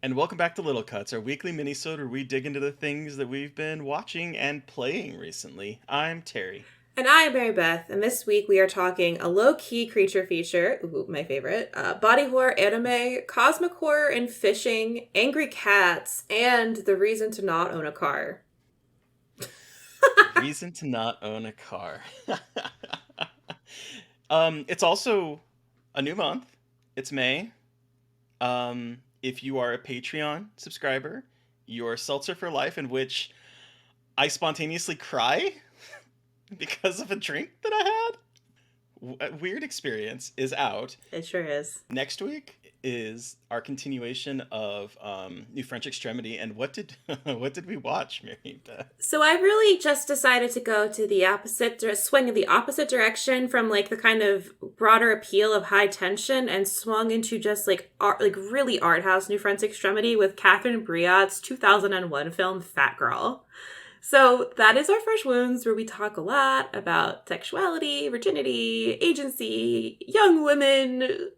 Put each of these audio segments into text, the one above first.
And welcome back to Little Cuts, our weekly minisode where we dig into the things that we've been watching and playing recently. I'm Terry. And I am Mary Beth, and this week we are talking a low-key creature feature, ooh, my favorite, body horror, anime, cosmic horror, and fishing, angry cats, and the reason to not own a car. Reason to not own a car. It's also a new month. It's May. If you are a Patreon subscriber, your Seltzer for Life, in which I spontaneously cry because of a drink that I had. A weird experience is out. It sure is. Next week is our continuation of New French Extremity, and what did what did we watch, Mary Beth? So I really just decided to go to the swing in the opposite direction from like the kind of broader appeal of high tension, and swung into just like really art house New French Extremity with Catherine Breillat's 2001 film Fat Girl. So that is our Fresh Wounds, where we talk a lot about sexuality, virginity, agency, young women,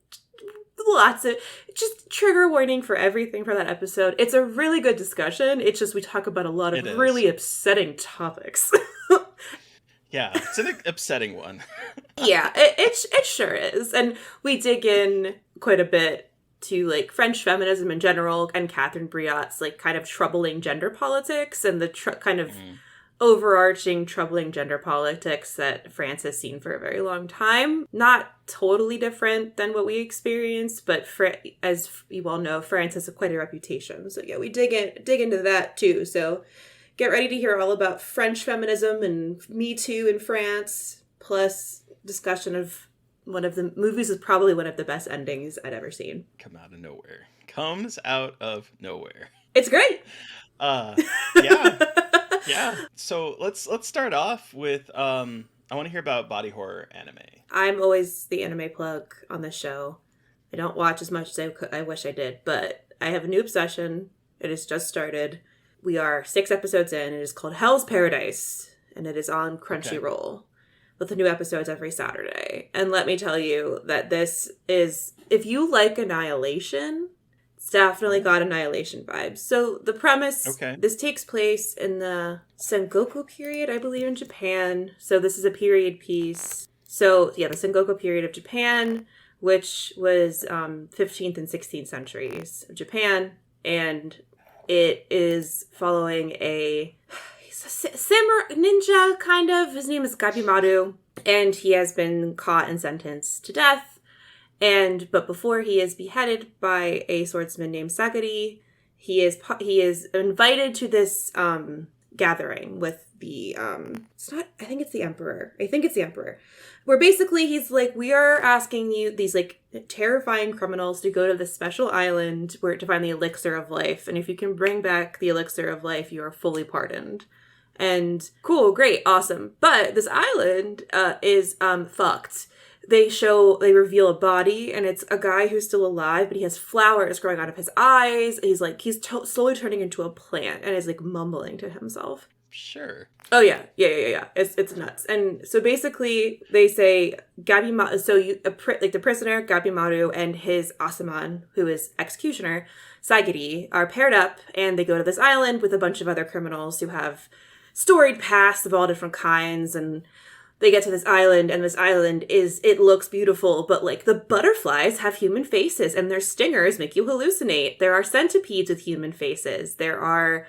lots of just trigger warning for everything for that episode. It's a really good discussion. It's just we talk about a lot of really upsetting topics. Yeah, it's an upsetting one. Yeah, it sure is. And we dig in quite a bit to like French feminism in general and Catherine Breillat's like kind of troubling gender politics and the kind of overarching troubling gender politics that France has seen for a very long time. Not totally different than what we experienced, but as you all know, France has quite a reputation. So yeah, we dig into that too. So get ready to hear all about French feminism and Me Too in France, plus discussion of one of the movies is probably one of the best endings I'd ever seen. Comes out of nowhere. It's great. Yeah. So let's start off with I want to hear about body horror anime. I'm always the anime plug on this show. I don't watch as much as I wish I did, but I have a new obsession. It has just started. We are 6 episodes in. It is called Hell's Paradise, and it is on Crunchyroll. With the new episodes every Saturday. And let me tell you that this is, if you like Annihilation, it's definitely got Annihilation vibes. So the premise, this takes place in the Sengoku period, I believe, in Japan. So this is a period piece. So yeah, the Sengoku period of Japan, which was 15th and 16th centuries of Japan. And it is following a samurai ninja, kind of. His name is Gabimaru, and he has been caught and sentenced to death. But before he is beheaded by a swordsman named Sagari, he is invited to this gathering with the I think it's the emperor. Where basically he's like, we are asking you, these like terrifying criminals, to go to this special island to find the elixir of life, and if you can bring back the elixir of life, you are fully pardoned. And cool, great, awesome. But this island is fucked. They reveal a body, and it's a guy who's still alive, but he has flowers growing out of his eyes. He's slowly turning into a plant, and is like mumbling to himself. Sure. Oh yeah. It's nuts. And so basically, they say Gabimaru. So the prisoner Gabimaru and his Asaman, who is executioner Sagiri, are paired up, and they go to this island with a bunch of other criminals who have storied pasts of all different kinds, and they get to this island, and this island it looks beautiful, but like the butterflies have human faces, and their stingers make you hallucinate. There are centipedes with human faces. There are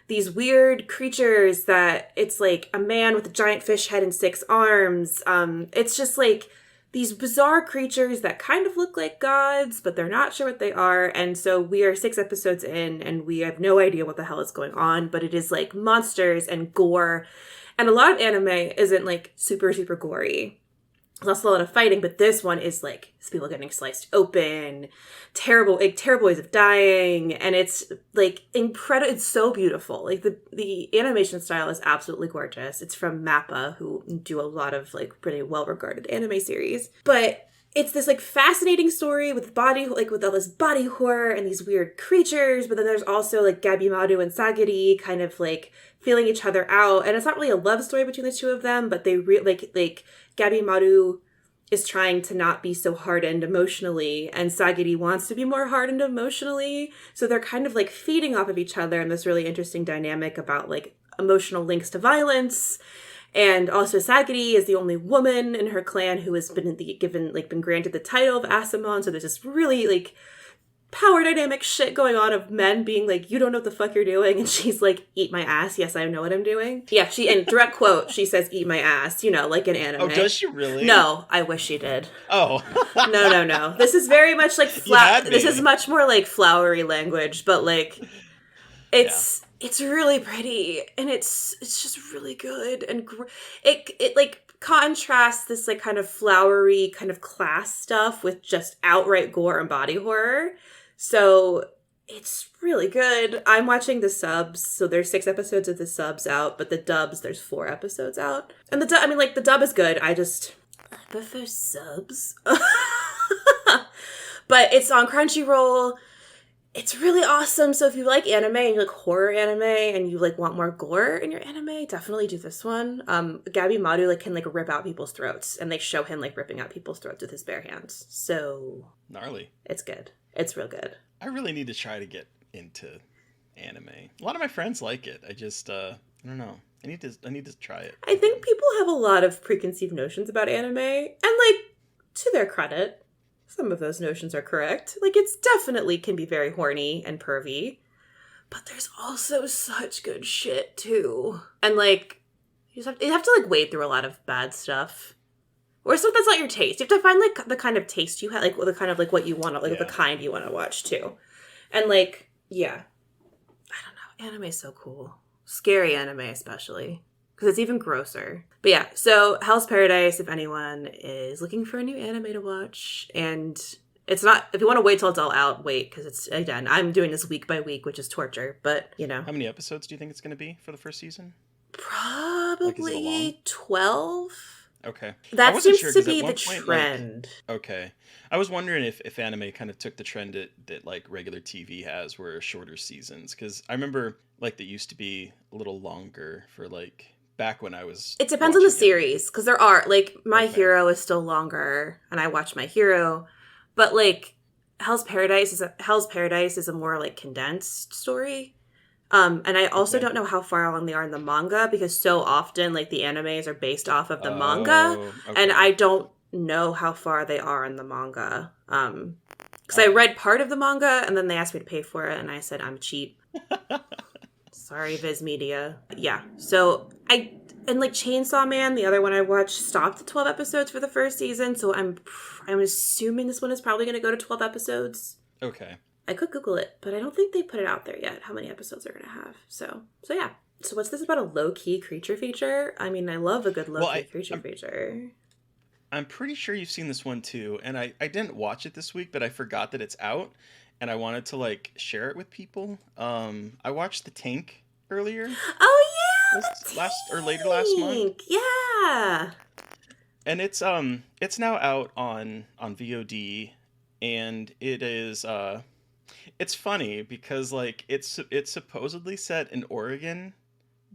these weird creatures that it's like a man with a giant fish head and 6 arms. It's just like these bizarre creatures that kind of look like gods, but they're not sure what they are. And so we are 6 episodes in, and we have no idea what the hell is going on, but it is like monsters and gore. And a lot of anime isn't like super, super gory. There's also a lot of fighting, but this one is like people getting sliced open, terrible ways of dying, and it's like incredible. It's so beautiful. Like the animation style is absolutely gorgeous. It's from Mappa, who do a lot of like pretty well regarded anime series, but it's this like fascinating story with with all this body horror and these weird creatures. But then there's also like Gabimaru and Sagiri kind of like feeling each other out, and it's not really a love story between the two of them, but they like Gabimaru is trying to not be so hardened emotionally, and Sagiri wants to be more hardened emotionally. So they're kind of like feeding off of each other in this really interesting dynamic about like emotional links to violence. And also Sagiri is the only woman in her clan who has been granted the title of Asamon. So there's this really like power dynamic shit going on of men being like, you don't know what the fuck you're doing, and she's like, eat my ass, yes I know what I'm doing. Yeah, she, in direct quote, she says eat my ass, you know, like an anime. Oh, does she really? No, I wish she did. Oh. No, this is very much like this is much more like flowery language, but like it's really pretty, and it's just really good, and it like contrasts this like kind of flowery kind of class stuff with just outright gore and body horror. So it's really good. I'm watching the subs, so there's 6 episodes of the subs out, but the dubs, there's 4 episodes out. And the dub is good. I prefer subs. But it's on Crunchyroll. It's really awesome. So if you like anime and you like horror anime and you like want more gore in your anime, definitely do this one. Gabi Maru like can like rip out people's throats, and they show him like ripping out people's throats with his bare hands. So gnarly. It's good. It's real good. I really need to try to get into anime. A lot of my friends like it. I just I don't know. I need to try it. I think people have a lot of preconceived notions about anime, and like, to their credit, some of those notions are correct. Like, it's definitely can be very horny and pervy, but there's also such good shit too. And like, you have to like wade through a lot of bad stuff. Or stuff that's not your taste. You have to find like the kind of taste you have, like the kind of like what you want to, like the kind you want to watch too. And like, yeah, I don't know. Anime is so cool. Scary anime especially, because it's even grosser. But yeah, so Hell's Paradise, if anyone is looking for a new anime to watch, and it's not, if you want to wait till it's all out, wait, because it's, again, I'm doing this week by week, which is torture, but you know. How many episodes do you think it's going to be for the first season? Probably like, 12. Okay. That seems to be the trend. Like, okay. I was wondering if anime kind of took the trend that like regular TV has, where shorter seasons. Because I remember like they used to be a little longer for like back when I was. It depends on the series, because there are like My Hero is still longer, and I watch My Hero, but like Hell's Paradise is a more like condensed story. And I also don't know how far along they are in the manga, because so often like the animes are based off of the manga, and I don't know how far they are in the manga. Because I read part of the manga, and then they asked me to pay for it, and I said I'm cheap. Sorry, Viz Media. Yeah. So and like Chainsaw Man, the other one I watched, stopped at 12 episodes for the first season, so I'm assuming this one is probably going to go to 12 episodes. Okay. I could Google it, but I don't think they put it out there yet, how many episodes they're going to have. So yeah. So what's this about a low-key creature feature? I mean, I love a good low-key creature feature. I'm pretty sure you've seen this one too, and I didn't watch it this week, but I forgot that it's out, and I wanted to like share it with people. I watched The Tank earlier. Oh yeah! Later last month. Yeah. And it's now out on VOD, and it is it's funny because like it's supposedly set in Oregon,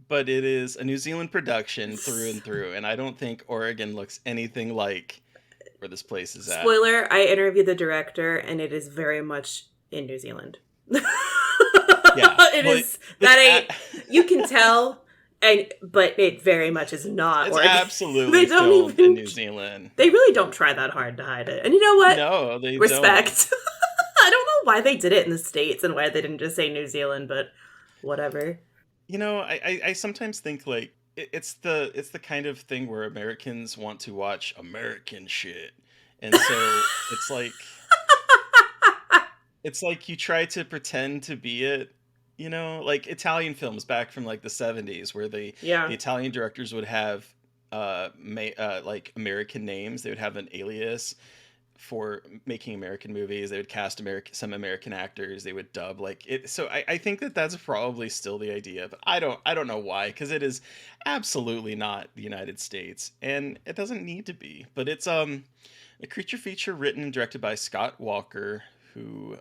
but it is a New Zealand production through and through, and I don't think Oregon looks anything like where this place is at. Spoiler, I interviewed the director, and it is very much in New Zealand. Yeah. You can tell, but it very much is not It's Oregon. Absolutely filmed in New Zealand. They really don't try that hard to hide it. And you know what? No, they Respect. Don't. I don't know why they did it in the States and why they didn't just say New Zealand, but whatever. You know, I sometimes think like it's the kind of thing where Americans want to watch American shit. And so it's like you try to pretend to be it, you know, like Italian films back from like the 70s where the Italian directors would have like American names. They would have an alias for making American movies. They would cast some American actors. They would dub like it. So I think that's probably still the idea, but I don't know why, because it is absolutely not the United States, and it doesn't need to be. But it's a creature feature written and directed by Scott Walker, who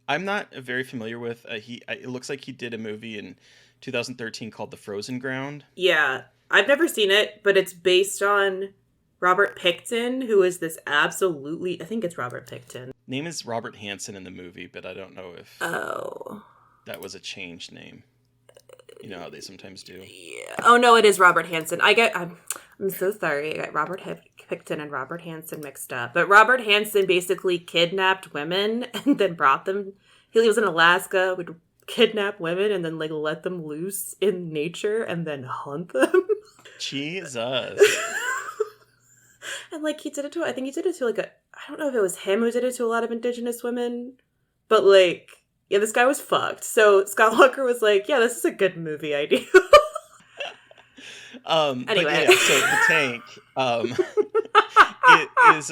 I'm not very familiar with. It looks like he did a movie in 2013 called The Frozen Ground. Yeah, I've never seen it, but it's based on Robert Picton, who is this absolutely, I think it's Robert Picton. Name is Robert Hansen in the movie, but I don't know if that was a changed name. You know how they sometimes do. Yeah. Oh no, it is Robert Hansen. I'm so sorry. I got Robert Picton and Robert Hansen mixed up. But Robert Hansen basically kidnapped women and then brought them. He was in Alaska, would kidnap women and then like let them loose in nature and then hunt them. Jesus. And like he did it to, I think he did it to like I don't know if it was him who did it to a lot of Indigenous women, but like, yeah, this guy was fucked. So Scott Walker was like, yeah, this is a good movie idea. Anyway. But yeah, so the tank, it is,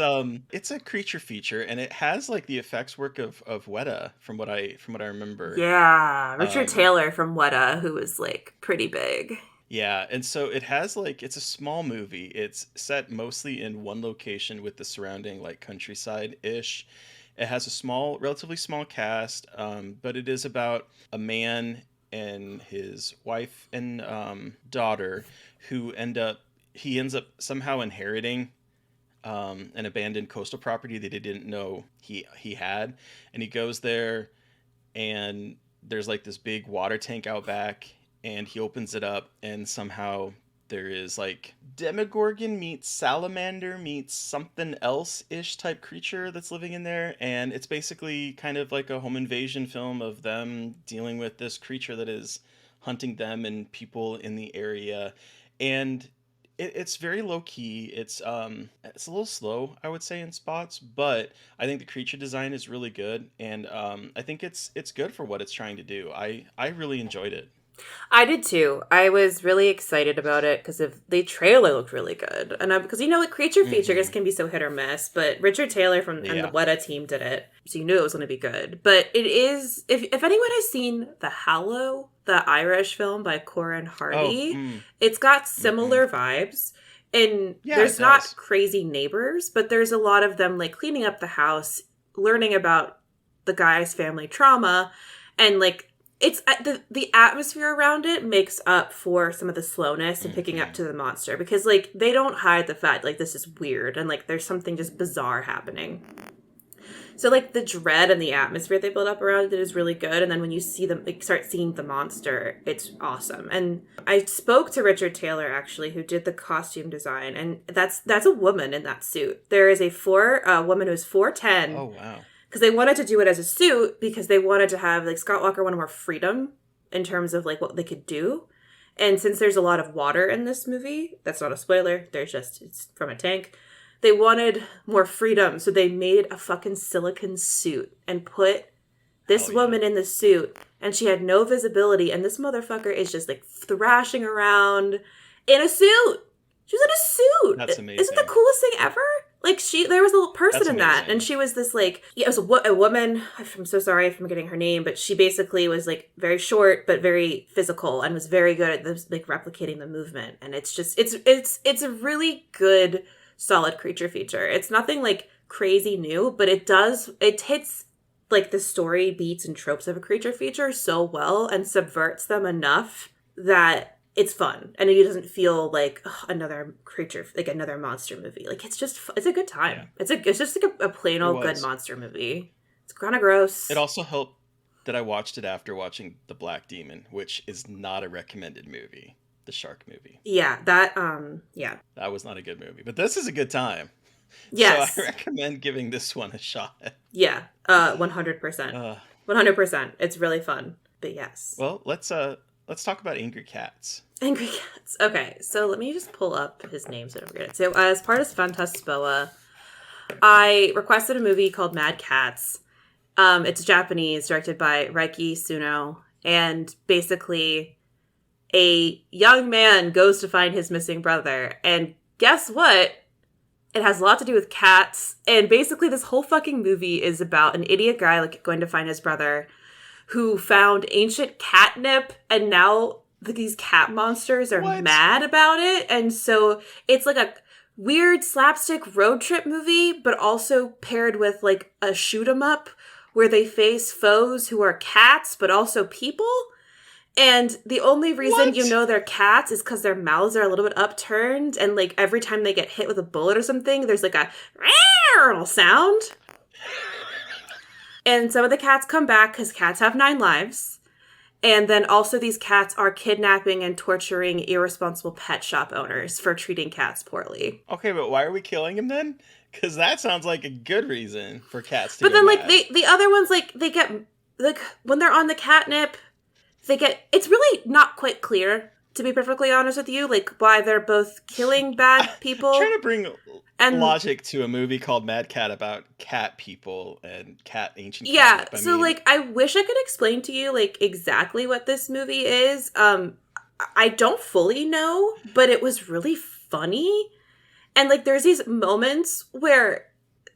it's a creature feature, and it has like the effects work of Weta from what I remember. Yeah, Richard Taylor from Weta, who was like pretty big. Yeah, and so it has like, it's a small movie. It's set mostly in one location with the surrounding like countryside-ish. It has a relatively small cast, but it is about a man and his wife and daughter who ends up somehow inheriting an abandoned coastal property that he didn't know he had, and he goes there, and there's like this big water tank out back, and he opens it up, and somehow there is like Demogorgon meets salamander meets something else-ish type creature that's living in there, and it's basically kind of like a home invasion film of them dealing with this creature that is hunting them and people in the area. And it's very low-key. It's a little slow, I would say, in spots, but I think the creature design is really good, and I think it's good for what it's trying to do. I really enjoyed it. I did too. I was really excited about it because the trailer looked really good, and because like creature features can be so hit or miss, but Richard Taylor and the Weta team did it, so you knew it was going to be good. But it is, if anyone has seen The Hallow, the Irish film by Corin Hardy, it's got similar vibes, and there's not crazy neighbors, but there's a lot of them like cleaning up the house, learning about the guy's family trauma, and like. It's the atmosphere around it makes up for some of the slowness and picking up to the monster, because like they don't hide the fact like this is weird and like there's something just bizarre happening. So like the dread and the atmosphere they build up around it is really good, and then when you see them like start seeing the monster, it's awesome. And I spoke to Richard Taylor actually, who did the costume design, and that's a woman in that suit. There is a woman who's 4'10". Oh wow. Because they wanted to do it as a suit because they wanted to have, like, Scott Walker wanted more freedom in terms of, like, what they could do. And since there's a lot of water in this movie, that's not a spoiler, it's from a tank, they wanted more freedom. So they made a fucking silicone suit and put this woman in the suit, and she had no visibility, and this motherfucker is just, like, thrashing around in a suit. She was in a suit. That's amazing. Isn't the coolest thing ever? Like, there was a little person in that, and she was this, like, it was a woman, I'm so sorry if I'm forgetting her name, but she basically was, like, very short, but very physical, and was very good at, this, like, replicating the movement, and it's just, it's a really good, solid creature feature. It's nothing, like, crazy new, but it hits, like, the story beats and tropes of a creature feature so well, and subverts them enough that it's fun, and it doesn't feel like another creature, like another monster movie. Like it's a good time. Yeah. It's just like a plain old good monster movie. It's kind of gross. It also helped that I watched it after watching The Black Demon, which is not a recommended movie. The shark movie. Yeah, that was not a good movie, but this is a good time. Yes, so I recommend giving this one a shot. Yeah, 100%. 100%. It's really fun. But yes. Well, let's talk about Angry Cats. Angry Cats. Okay, so let me just pull up his name so I don't forget it. So as part of Fantaspoa, I requested a movie called Mad Cats. It's Japanese, directed by Reiki Suno, and basically a young man goes to find his missing brother, and guess what? It has a lot to do with cats, and basically this whole fucking movie is about an idiot guy like going to find his brother, who found ancient catnip, and now these cat monsters are mad about it. And so it's like a weird slapstick road trip movie, but also paired with like a shoot 'em up where they face foes who are cats, but also people. And the only reason you What? know they're cats is because their mouths are a little bit upturned, and like every time they get hit with a bullet or something, there's like a sound. And some of the cats come back because cats have 9 lives. And then also these cats are kidnapping and torturing irresponsible pet shop owners for treating cats poorly. Okay, but why are we killing him then? Because that sounds like a good reason for cats to But go then like mad. the other ones, like they get like when they're on the catnip, they get, it's really not quite clear, to be perfectly honest with you, like why they're both killing bad people. Trying to bring And logic to a movie called Mad Cat about cat people and ancient yeah, catnip. I so mean, like I wish I could explain to you like exactly what this movie is. I don't fully know, but it was really funny. And like there's these moments where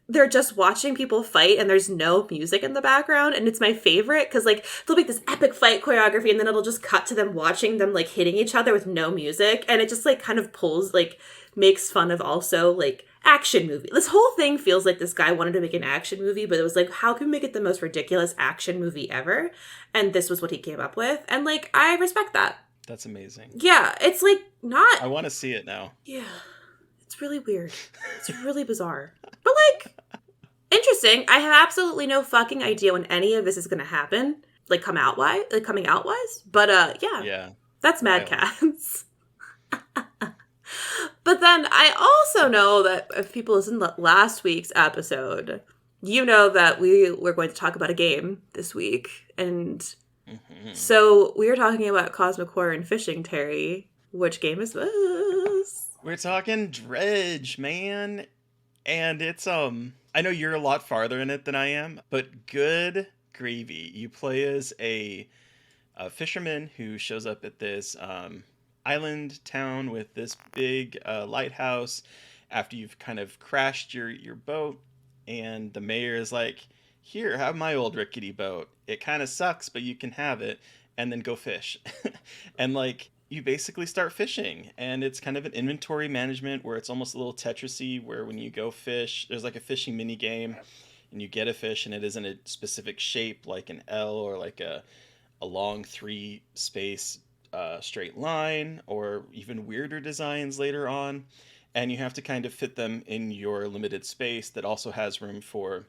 they're just watching people fight and there's no music in the background, and it's my favorite because like they'll make this epic fight choreography and then it'll just cut to them watching them like hitting each other with no music, and it just like kind of pulls, like makes fun of also like action movie. This whole thing feels like this guy wanted to make an action movie, but it was like, how can we make it the most ridiculous action movie ever? And this was what he came up with, and like I respect that. that's amazing. Yeah, it's like not, I want to see it now. yeah, it's really weird. It's really bizarre. But like, interesting. I have absolutely no fucking idea when any of this is going to happen, like coming out wise. But yeah, Yeah. that's Mad Wild. Cats. But then I also know that if people listen to last week's episode, you know that we were going to talk about a game this week. And Mhm. so we were talking about Cosmic Horror and Fishing, Terry. Which game is this? We're talking Dredge, man. And it's I know you're a lot farther in it than I am, but good gravy. You play as a fisherman who shows up at this island town with this big lighthouse after you've kind of crashed your boat, and the mayor is like, "Here, have my old rickety boat. It kind of sucks, but you can have it, and then go fish." And like you basically start fishing, and it's kind of an inventory management where it's almost a little Tetrisy, where when you go fish, there's like a fishing mini game, and you get a fish, and it isn't a specific shape like an L or like a long 3 space straight line, or even weirder designs later on, and you have to kind of fit them in your limited space that also has room for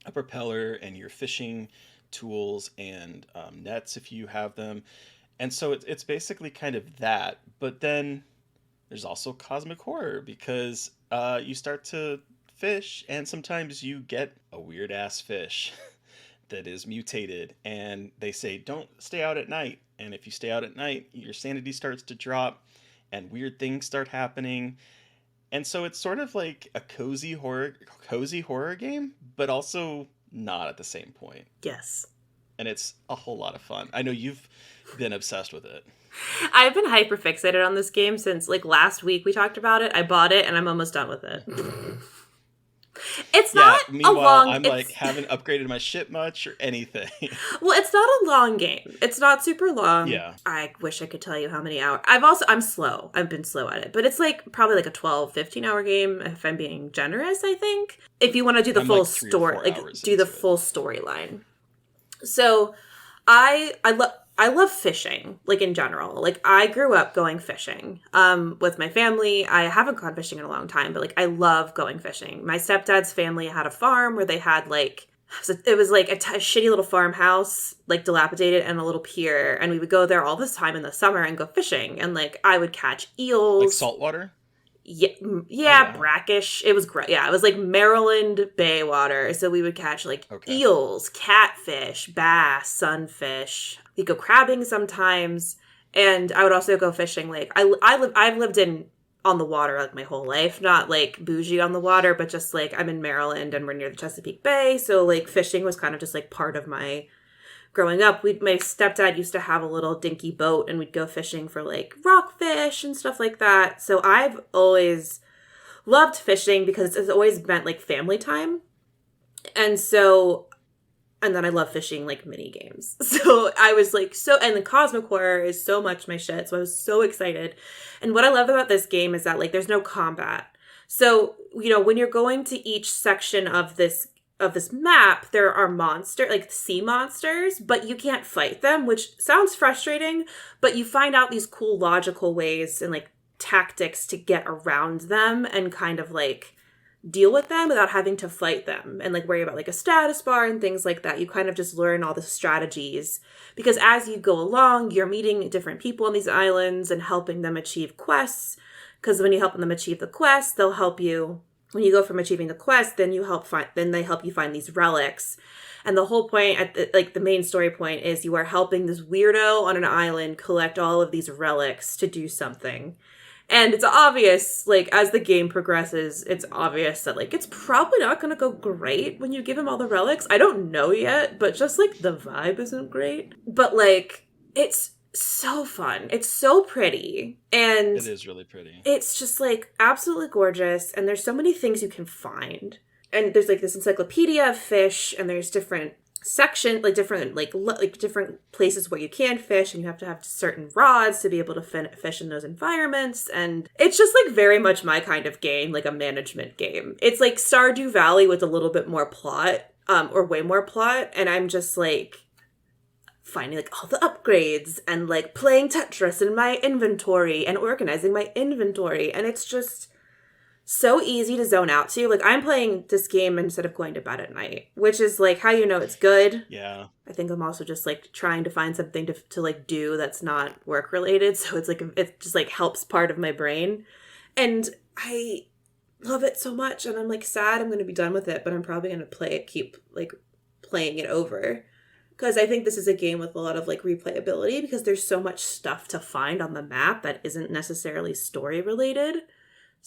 a propeller and your fishing tools and nets if you have them. And so it's basically kind of that, but then there's also cosmic horror because you start to fish and sometimes you get a weird ass fish that is mutated, and they say don't stay out at night, and if you stay out at night your sanity starts to drop and weird things start happening. And so it's sort of like a cozy horror game, but also not at the same point. Yes. And it's a whole lot of fun. I know you've been obsessed with it. I've been hyper fixated on this game since like last week we talked about it. I bought it and I'm almost done with it. It's Yeah, not a meanwhile, long I'm it's, like, haven't upgraded my ship much or anything. well, it's not a long game. It's not super long. Yeah. I wish I could tell you how many hours. I'm slow. I've been slow at it. But it's like probably like a 12, 15-hour game if I'm being generous, I think. If you want to do the I'm full like 3 or 4 story, like hours do the into it. full storyline. So I love fishing, like in general. Like I grew up going fishing with my family. I haven't gone fishing in a long time, but like I love going fishing. My stepdad's family had a farm where they had like, it was like a shitty little farmhouse, like dilapidated, and a little pier. And we would go there all this time in the summer and go fishing. And like I would catch eels. Like saltwater? Yeah, Yeah. brackish. It was great. Yeah, it was like Maryland Bay water. So we would catch like Okay. eels, catfish, bass, sunfish. We'd go crabbing sometimes, and I would also go fishing. Like I've lived on the water like my whole life, not like bougie on the water, but just like I'm in Maryland and we're near the Chesapeake Bay, so like fishing was kind of just like part of my growing up. My stepdad used to have a little dinky boat and we'd go fishing for like rockfish and stuff like that. So I've always loved fishing because it's always meant like family time. And then I love fishing like mini games. So I was like, and the cosmic horror is so much my shit. So I was so excited. And what I love about this game is that like there's no combat. So, when you're going to each section of this of this map, there are like sea monsters, but you can't fight them, which sounds frustrating, but you find out these cool logical ways and like tactics to get around them and kind of like deal with them without having to fight them and like worry about like a status bar and things like that. You kind of just learn all the strategies because as you go along, you're meeting different people on these islands and helping them achieve quests. Because when you help them achieve the quest, they'll help you. When you go from achieving the quest, then they help you find these relics. And the whole point the main story point is you are helping this weirdo on an island collect all of these relics to do something. And it's obvious, like, as the game progresses, it's obvious that, like, it's probably not going to go great when you give him all the relics. I don't know yet, but just, like, the vibe isn't great. But, like, it's so fun. It's so pretty. And it is really pretty. It's just, like, absolutely gorgeous. And there's so many things you can find. And there's, like, this encyclopedia of fish, and there's different section, like different different places where you can fish, and you have to have certain rods to be able to fish in those environments. And it's just like very much my kind of game, like a management game. It's like Stardew Valley with a little bit more plot, or way more plot. And I'm just like finding like all the upgrades and like playing Tetris in my inventory and organizing my inventory. And it's just so easy to zone out to. Like, I'm playing this game instead of going to bed at night, which is, like, how you know it's good. Yeah. I think I'm also just, like, trying to find something to like, do that's not work-related. So it's, like, it just, like, helps part of my brain. And I love it so much. And I'm, like, sad I'm going to be done with it, but I'm probably going to keep, like, playing it over. Because I think this is a game with a lot of, like, replayability because there's so much stuff to find on the map that isn't necessarily story-related.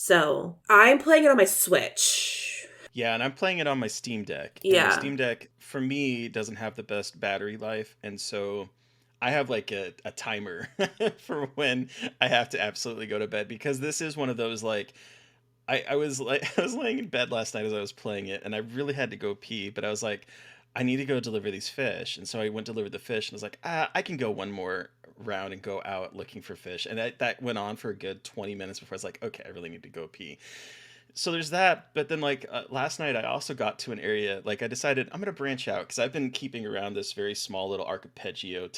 So, I'm playing it on my Switch. Yeah, and I'm playing it on my Steam Deck. Yeah. And my Steam Deck, for me, doesn't have the best battery life, and so I have like a timer for when I have to absolutely go to bed, because this is one of those, like, I was laying in bed last night as I was playing it, and I really had to go pee, but I was like, I need to go deliver these fish. And so I went to deliver the fish, and I was like, I can go one more round and go out looking for fish. And that went on for a good 20 minutes before I was like, okay, I really need to go pee. So there's that. But then, like, last night I also got to an area, like, I decided I'm going to branch out because I've been keeping around this very small little archipelago,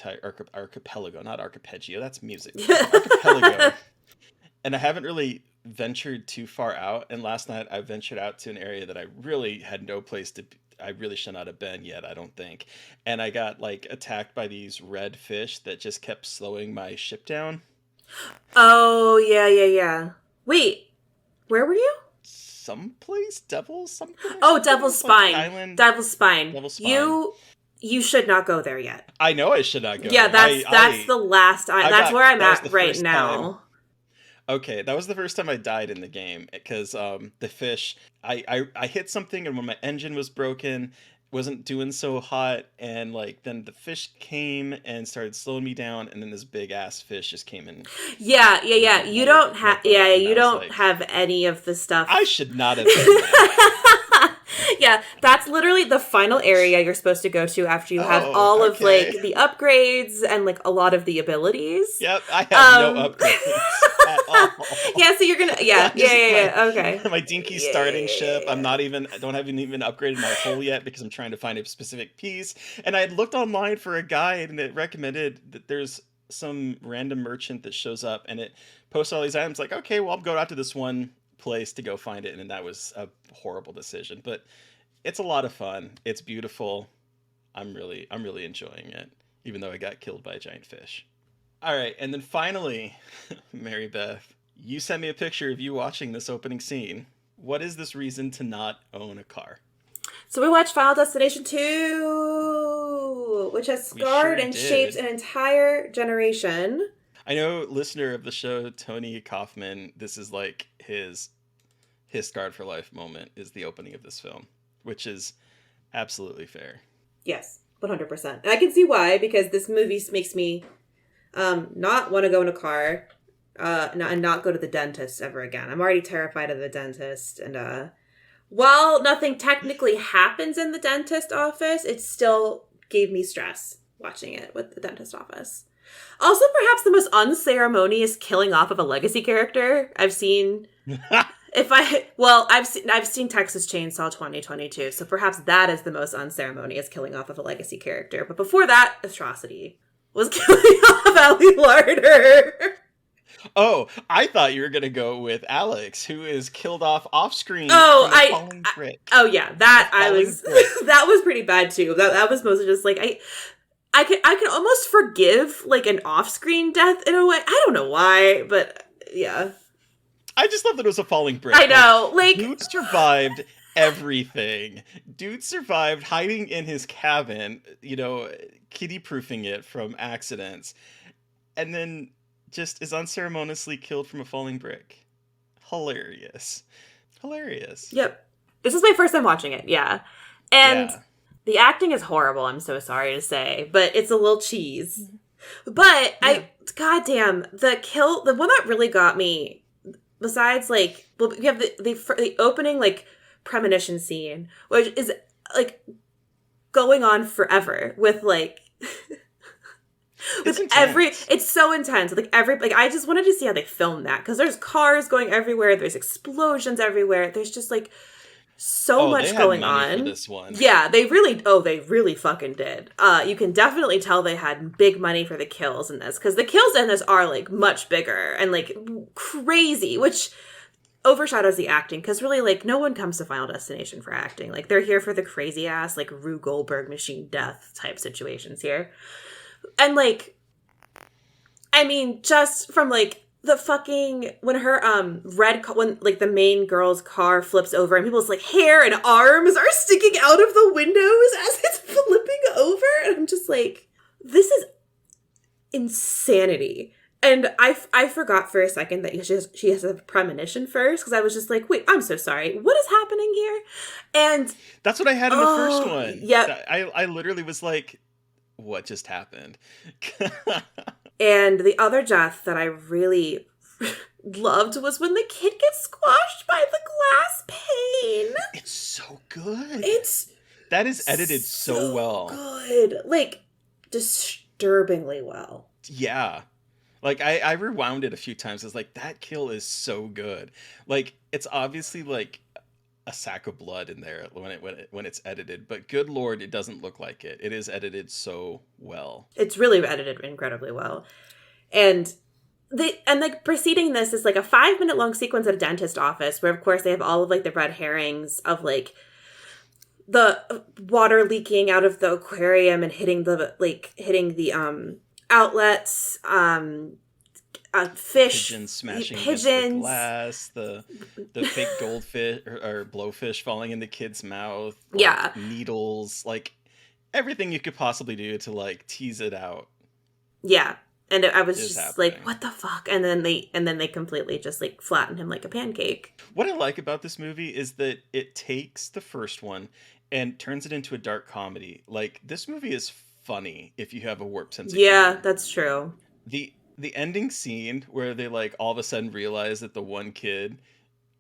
not arpeggio, that's music. Archipelago. And I haven't really ventured too far out. And last night I ventured out to an area that I really had no place to be. I really should not have been yet, I don't think. And I got, like, attacked by these red fish that just kept slowing my ship down. Oh, yeah. Wait, where were you? Someplace? Devil's something? Oh, Devil's Spine. Like Island? Devil's Spine. Devil's Spine. You should not go there yet. I know I should not go. Yeah, that's the last... that's where I'm at right now. Time. Okay, that was the first time I died in the game, because the fish, I hit something, and when my engine was broken, wasn't doing so hot, and like then the fish came and started slowing me down, and then this big ass fish just came in. Yeah. You don't have you don't have any of the stuff. I should not have done that. Yeah, that's literally the final area you're supposed to go to after you have all of like the upgrades and like a lot of the abilities. Yep, I have no upgrades at all. Yeah, so you're gonna okay. My dinky starting ship. I haven't even upgraded my hull yet because I'm trying to find a specific piece. And I had looked online for a guide, and it recommended that there's some random merchant that shows up and it posts all these items. Like, okay, well, I'll go out to this one place to go find it, and that was a horrible decision, but it's a lot of fun. It's beautiful. I'm really enjoying it, even though I got killed by a giant fish. All right, and then finally, Mary Beth, you sent me a picture of you watching this opening scene. What is this reason to not own a car? So we watched Final Destination 2, which has scarred and shaped an entire generation. I know, listener of the show, Tony Kaufman, this is like his scarred for life moment is the opening of this film, which is absolutely fair. Yes, 100%. And I can see why, because this movie makes me not want to go in a car and not go to the dentist ever again. I'm already terrified of the dentist. And while nothing technically happens in the dentist office, it still gave me stress watching it with the dentist office. Also, perhaps the most unceremonious killing off of a legacy character I've seen I've seen Texas Chainsaw 2022, so perhaps that is the most unceremonious killing off of a legacy character. But before that atrocity was killing off Allie Larder. Oh, I thought you were gonna go with Alex, who is killed off screen Oh, from a falling brick. oh yeah, that I Falling was brick. that was pretty bad too. That was mostly just like I can almost forgive like an off-screen death in a way. I don't know why, but yeah. I just love that it was a falling brick. I know, like dude survived everything. Dude survived hiding in his cabin, kitty-proofing it from accidents, and then just is unceremoniously killed from a falling brick. Hilarious. Yep. This is my first time watching it, yeah. And Yeah. the acting is horrible, I'm so sorry to say, but it's a little cheese. But goddamn, the one that really got me, besides like, well, we have the opening like premonition scene, which is like going on forever with like it's so intense. Like I just wanted to see how they filmed that, because there's cars going everywhere, there's explosions everywhere, there's just like so much going on for this one. Yeah, they really fucking did. You can definitely tell they had big money for the kills in this, because the kills in this are like much bigger and like crazy, which overshadows the acting, because really like no one comes to Final Destination for acting. Like they're here for the crazy ass like Rue Goldberg machine death type situations here. And like, I mean, just from like the fucking, when her when like the main girl's car flips over and people's like hair and arms are sticking out of the windows as it's flipping over, and I'm just like, this is insanity. And I forgot for a second that she has a premonition first, because I was just like, wait, I'm so sorry, what is happening here? And that's what I had in the first one. Yeah, I literally was like, what just happened? And the other death that I really loved was when the kid gets squashed by the glass pane. It's so good. That is edited so well. Good. Like, disturbingly well. Yeah. Like, I rewound it a few times. It's like, that kill is so good. Like, it's obviously like a sack of blood in there when it's edited, but good lord, it doesn't look like it. It is edited so well. It's really edited incredibly well. And like preceding this is like a 5-minute long sequence at a dentist office, where of course they have all of like the red herrings of like the water leaking out of the aquarium and hitting the outlets, fish, pigeons smashing against the glass, the fake goldfish or blowfish falling in the kid's mouth, yeah, needles, like everything you could possibly do to like tease it out. Yeah, and I was just happening. like, what the fuck? And then they completely just like flatten him like a pancake. What I like about this movie is that it takes the first one and turns it into a dark comedy. Like, this movie is funny if you have a warped sense of humor. That's true. The ending scene where they like all of a sudden realize that the one kid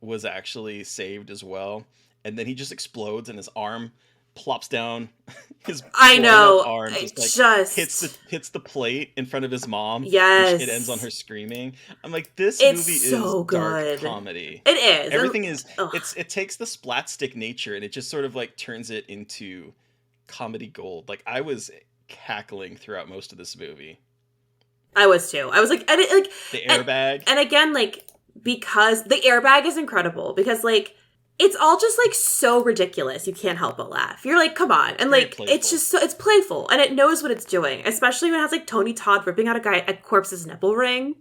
was actually saved as well, and then he just explodes and his arm plops down, his arm hits the plate in front of his mom. Yes, and it ends on her screaming. I'm like, this movie is so dark comedy. It is. Everything is. It takes the splat stick nature and it just sort of like turns it into comedy gold. Like, I was cackling throughout most of this movie. I was too. I was like, and the airbag. And again, like, because the airbag is incredible, because like it's all just like so ridiculous, you can't help but laugh. You're like, come on. And like, it's just it's playful and it knows what it's doing, especially when it has like Tony Todd ripping out a corpse's nipple ring.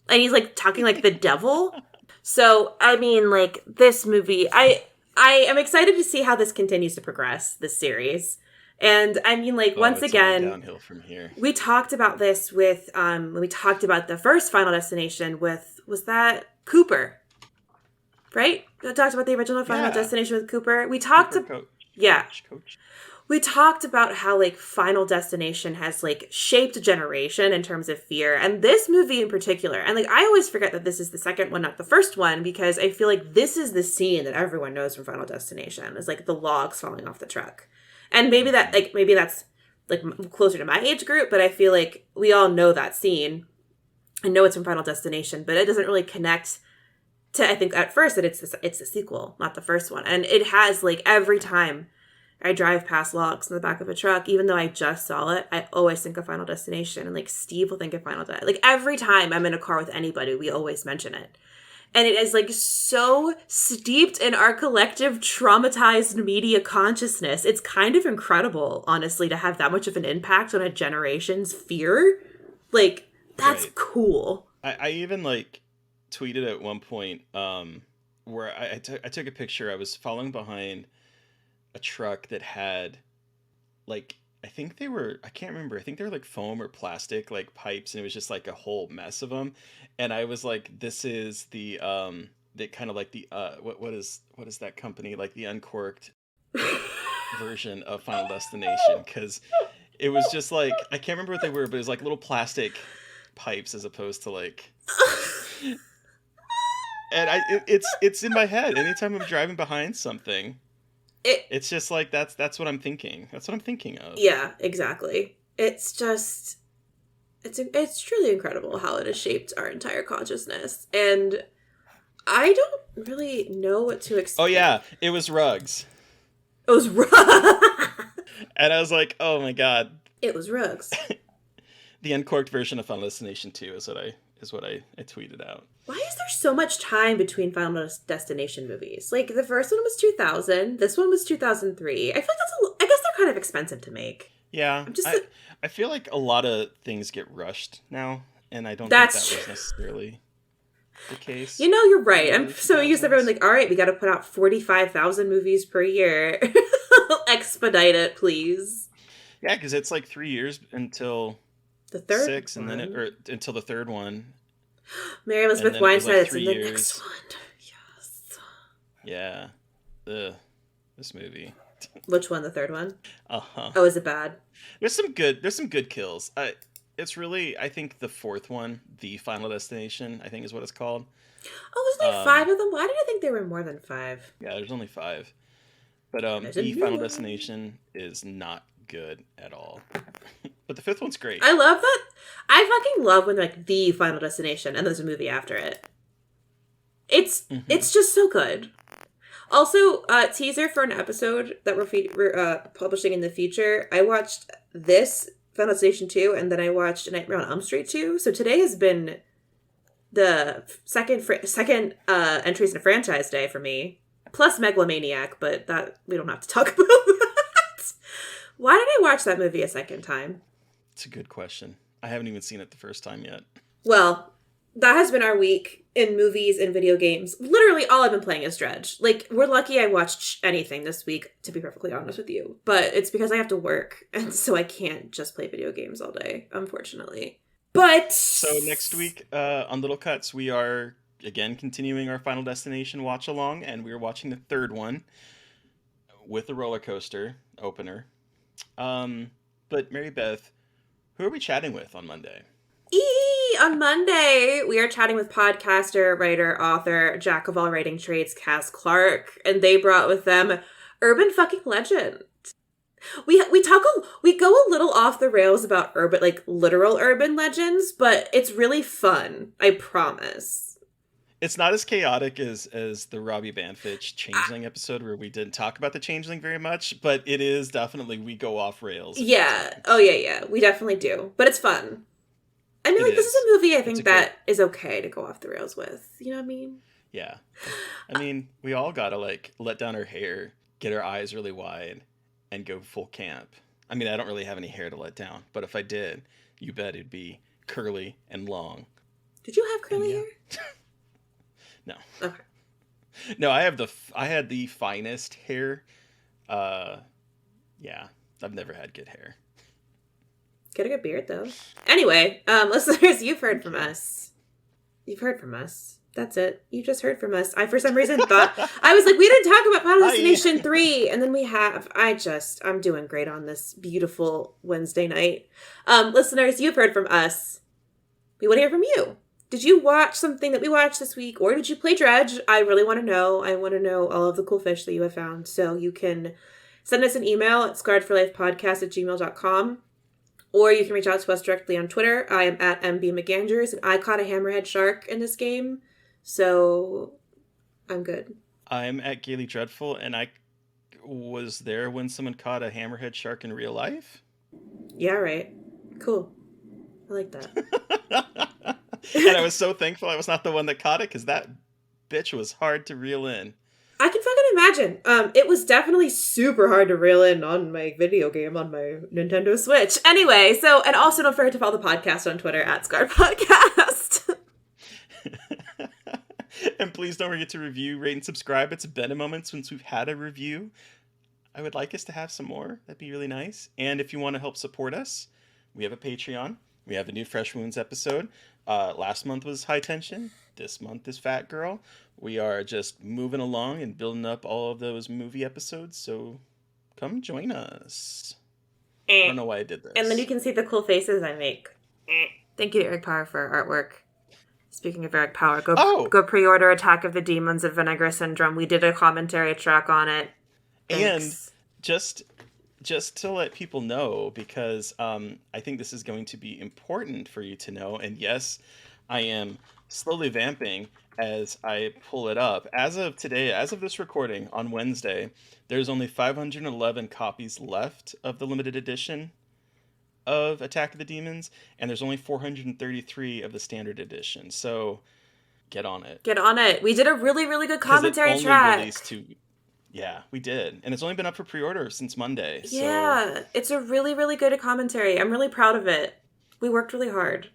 And he's like talking like the devil. So, I mean, like, this movie, I am excited to see how this continues to progress, this series. And I mean, like, once again, downhill from here. We talked about this with, when we talked about the first Final Destination with, was that Cooper? Right? We talked about the original Final Destination with Cooper. We talked about, Coach. We talked about how, like, Final Destination has, like, shaped a generation in terms of fear. And this movie in particular, and, like, I always forget that this is the second one, not the first one, because I feel like this is the scene that everyone knows from Final Destination. Is like, the logs falling off the truck. And maybe that's, like, closer to my age group, but I feel like we all know that scene. I know it's from Final Destination, but it doesn't really connect I think at first that it's the sequel, not the first one. And it has, like, every time I drive past logs in the back of a truck, even though I just saw it, I always think of Final Destination. And, like, Steve will think of Final Destination. Like, every time I'm in a car with anybody, we always mention it. And it is, like, so steeped in our collective traumatized media consciousness. It's kind of incredible, honestly, to have that much of an impact on a generation's fear. Like, that's cool. I even, like, tweeted at one point where I took a picture. I was following behind a truck that had, like, I can't remember. I think they were like foam or plastic, like pipes, and it was just like a whole mess of them. And I was like, this is the kind of like the what is that company, like the uncorked version of Final Destination, because it was just like, I can't remember what they were, but it was like little plastic pipes as opposed to like. And it's in my head anytime I'm driving behind something. It's just like that's what I'm thinking. That's what I'm thinking of. Yeah, exactly. It's just it's truly incredible how it has shaped our entire consciousness. And I don't really know what to expect. Oh yeah, it was rugs. It was rugs. And I was like, oh my god. It was rugs. The uncorked version of Final Destination 2 is what I tweeted out. Why is there so much time between Final Destination movies? Like, the first one was 2000, this one was 2003. I feel like I guess they're kind of expensive to make. Yeah, I feel like a lot of things get rushed now, and I don't think that was necessarily the case. You know, you're right. I'm so used to everyone like, all right, we got to put out 45,000 movies per year. Expedite it, please. Yeah, because it's like 3 years until the third 6, and then until the third one. Mary Elizabeth Weinstein is in the next one. Yes. Yeah. This movie. Which one? The third one? Uh-huh. Oh, is it bad? There's some good kills. It's really, I think the fourth one, The Final Destination, I think is what it's called. Oh, wasn't there 5 of them? Why did I think there were more than 5? Yeah, there's only 5. But The Final Destination is not good at all. But the 5th one's great. I love that. I fucking love when, like, The Final Destination and there's a movie after it. It's just so good. Also, teaser for an episode that we're publishing in the future. I watched this Final Destination 2, and then I watched Nightmare on Elm Street 2. So today has been the second entries in a franchise day for me. Plus Megalomaniac, but that we don't have to talk about that. Why did I watch that movie a second time? It's a good question. I haven't even seen it the first time yet. Well, that has been our week in movies and video games. Literally all I've been playing is Dredge. Like, we're lucky I watched anything this week, to be perfectly honest with you. But it's because I have to work, and so I can't just play video games all day, unfortunately. But... So next week on Little Cuts, we are, again, continuing our Final Destination watch-along, and we are watching the third one with the roller coaster opener. But Mary Beth, who are we chatting with on Monday? On Monday, we are chatting with podcaster, writer, author, jack of all writing trades, Kaz Clark, and they brought with them Urban fucking Legend. We go a little off the rails about urban, like literal urban legends, but it's really fun. I promise. It's not as chaotic as the Robbie Banfitch Changeling episode where we didn't talk about the Changeling very much, but it is definitely, we go off rails. Yeah. Oh yeah. We definitely do, but it's fun. I mean, this is a movie I think that is okay to go off the rails with. You know what I mean? Yeah. I mean, we all gotta, like, let down our hair, get our eyes really wide, and go full camp. I mean, I don't really have any hair to let down, but if I did, you bet it'd be curly and long. Did you have curly hair? No. Okay. No, I had the finest hair. Yeah, I've never had good hair. Get a good beard, though. Anyway, listeners, you've heard from us. You've heard from us. That's it. You just heard from us. I, for some reason, thought... I was like, we didn't talk about Final Destination 3. And then we have. I'm doing great on this beautiful Wednesday night. Listeners, you've heard from us. We want to hear from you. Did you watch something that we watched this week? Or did you play Dredge? I really want to know. I want to know all of the cool fish that you have found. So you can send us an email at scarredforlifepodcast@gmail.com. Or you can reach out to us directly on Twitter. I am at MB McAndrews, and I caught a hammerhead shark in this game. So I'm good. I'm at Gaily Dreadful, and I was there when someone caught a hammerhead shark in real life. Yeah, right. Cool. I like that. And I was so thankful I was not the one that caught it, because that bitch was hard to reel in. I can fucking imagine. It was definitely super hard to reel in on my video game on my Nintendo Switch. Anyway, and also don't forget to follow the podcast on Twitter at Scarred Podcast. And please don't forget to review, rate, and subscribe. It's been a moment since we've had a review. I would like us to have some more. That'd be really nice. And if you want to help support us, we have a Patreon. We have a new Fresh Wounds episode. Last month was High Tension. This month is Fat Girl. We are just moving along and building up all of those movie episodes, so come join us. I don't know why I did this. And then you can see the cool faces I make. Thank you to Eric Power for artwork. Speaking of Eric Power, go pre-order Attack of the Demons of Vinegar Syndrome. We did a commentary track on it. Thanks. And just to let people know, because I think this is going to be important for you to know, and yes, I am slowly vamping as I pull it up. As of today, as of this recording on Wednesday, there's only 511 copies left of the limited edition of Attack of the Demons, and there's only 433 of the standard edition. So get on it. Get on it. We did a really, really good commentary track. Yeah, we did. And it's only been up for pre-order since Monday. Yeah, it's a really, really good commentary. I'm really proud of it. We worked really hard.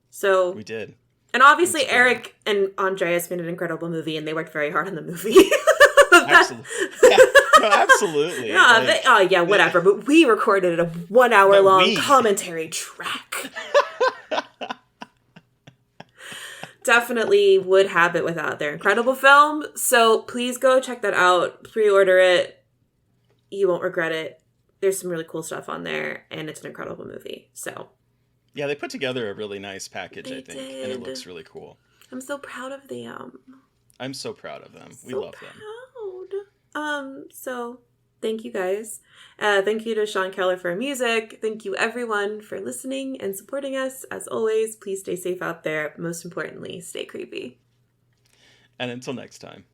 So we did. And obviously Eric and Andreas made an incredible movie, and they worked very hard on the movie. Absolutely. Yeah, no, absolutely. Yeah, whatever. But we recorded a 1 hour long commentary track. Definitely would have it without their incredible film. So please go check that out. Pre-order it. You won't regret it. There's some really cool stuff on there, and it's an incredible movie. So yeah, they put together a really nice package, I think, did. and it looks really cool. I'm so proud of them. I'm so proud of them. We love them. So thank you guys. Thank you to Sean Keller for music. Thank you everyone for listening and supporting us. As always, please stay safe out there. Most importantly, stay creepy. And until next time.